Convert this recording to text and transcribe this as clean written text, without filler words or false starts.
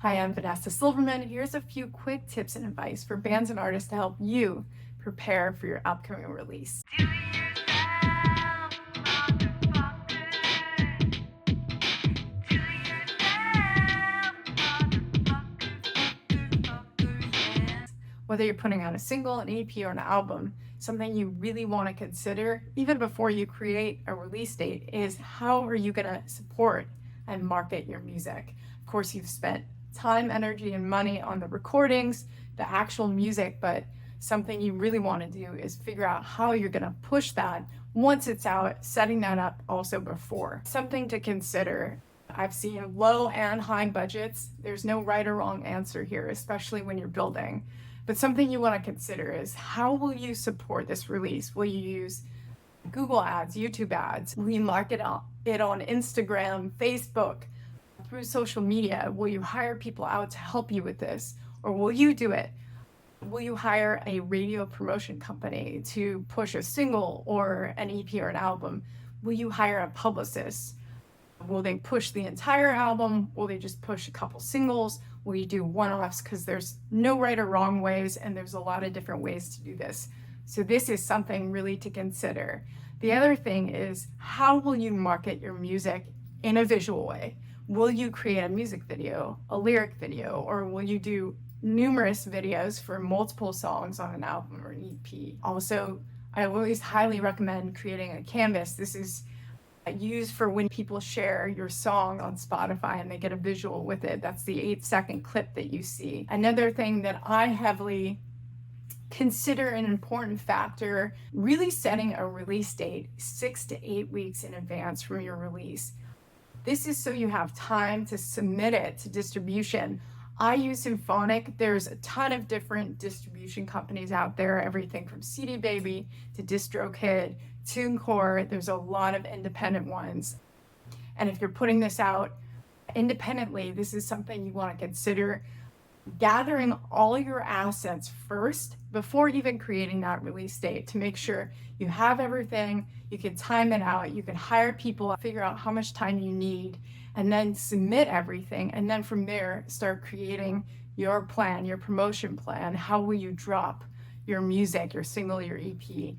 Hi, I'm Vanessa Silberman. Here's a few quick tips and advice for bands and artists to help you prepare for your upcoming release. Whether you're putting out a single, an EP, or an album, something you really want to consider, even before you create a release date, is how are you going to support and market your music? Of course, you've spent time, energy, and money on the recordings, the actual music, but something you really want to do is figure out how you're going to push that once it's out, setting that up also before. Something to consider. I've seen low and high budgets. There's no right or wrong answer here, especially when you're building. But something you want to consider is how will you support this release? Will you use Google ads, YouTube ads? Will you market it on Instagram, Facebook, through social media? Will you hire people out to help you with this? Or will you do it? Will you hire a radio promotion company to push a single or an EP or an album? Will you hire a publicist? Will they push the entire album? Will they just push a couple singles? Will you do one-offs? Because there's no right or wrong ways, and there's a lot of different ways to do this. So this is something really to consider. The other thing is, how will you market your music in a visual way? Will you create a music video, a lyric video, or will you do numerous videos for multiple songs on an album or an EP? Also, I always highly recommend creating a canvas. This is used for when people share your song on Spotify and they get a visual with it. That's the 8-second clip that you see. Another thing that I heavily consider an important factor, really setting a release date 6 to 8 weeks in advance from your release. This is so you have time to submit it to distribution. I use Symphonic. There's a ton of different distribution companies out there, everything from CD Baby to DistroKid, TuneCore. There's a lot of independent ones. And if you're putting this out independently, this is something you want to consider gathering all your assets first before even creating that release date to make sure you have everything, you can time it out, you can hire people, figure out how much time you need, and then submit everything. And then from there, start creating your plan, your promotion plan. How will you drop your music, your single, your EP?